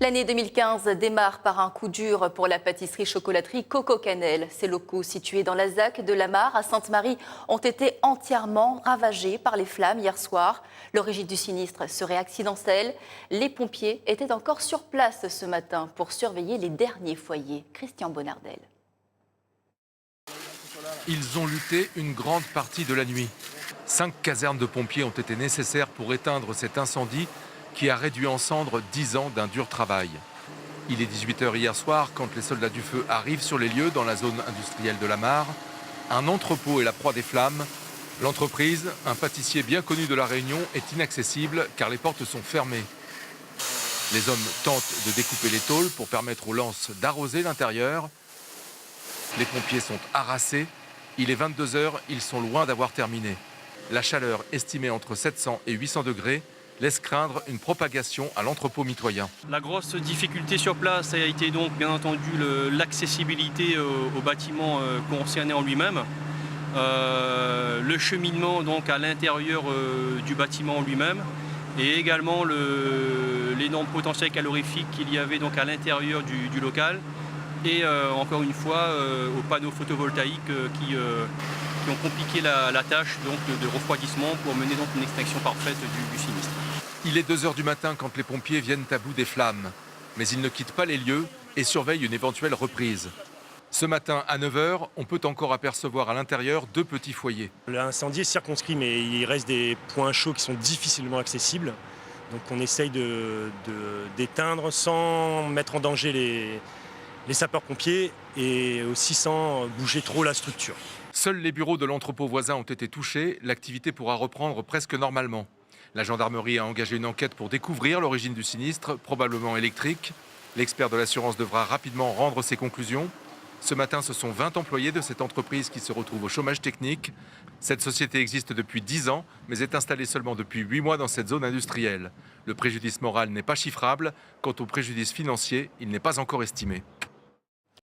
L'année 2015 démarre par un coup dur pour la pâtisserie-chocolaterie Coco Cannelle. Ces locaux situés dans la ZAC de la Mare à Sainte-Marie ont été entièrement ravagés par les flammes hier soir. L'origine du sinistre serait accidentelle. Les pompiers étaient encore sur place ce matin pour surveiller les derniers foyers. Christian Bonnardel. Ils ont lutté une grande partie de la nuit. 5 casernes de pompiers ont été nécessaires pour éteindre cet incendie qui a réduit en cendres 10 ans d'un dur travail. Il est 18h hier soir quand les soldats du feu arrivent sur les lieux dans la zone industrielle de la Mare. Un entrepôt est la proie des flammes. L'entreprise, un pâtissier bien connu de La Réunion, est inaccessible car les portes sont fermées. Les hommes tentent de découper les tôles pour permettre aux lances d'arroser l'intérieur. Les pompiers sont harassés. Il est 22h, ils sont loin d'avoir terminé. La chaleur, estimée entre 700 et 800 degrés, laisse craindre une propagation à l'entrepôt mitoyen. La grosse difficulté sur place a été donc bien entendu l'accessibilité au bâtiment concerné en lui-même. Le cheminement donc à l'intérieur du bâtiment en lui-même et également l'énorme potentiel calorifique qu'il y avait donc à l'intérieur du local et encore une fois aux panneaux photovoltaïques qui ont compliqué la tâche donc, de refroidissement pour mener donc une extinction parfaite du sinistre. Il est 2h du matin quand les pompiers viennent à bout des flammes. Mais ils ne quittent pas les lieux et surveillent une éventuelle reprise. Ce matin, à 9h, on peut encore apercevoir à l'intérieur 2 petits foyers. L'incendie est circonscrit, mais il reste des points chauds qui sont difficilement accessibles. Donc on essaye d'éteindre sans mettre en danger les sapeurs-pompiers et aussi sans bouger trop la structure. Seuls les bureaux de l'entrepôt voisin ont été touchés. L'activité pourra reprendre presque normalement. La gendarmerie a engagé une enquête pour découvrir l'origine du sinistre, probablement électrique. L'expert de l'assurance devra rapidement rendre ses conclusions. Ce matin, ce sont 20 employés de cette entreprise qui se retrouvent au chômage technique. Cette société existe depuis 10 ans, mais est installée seulement depuis 8 mois dans cette zone industrielle. Le préjudice moral n'est pas chiffrable. Quant au préjudice financier, il n'est pas encore estimé.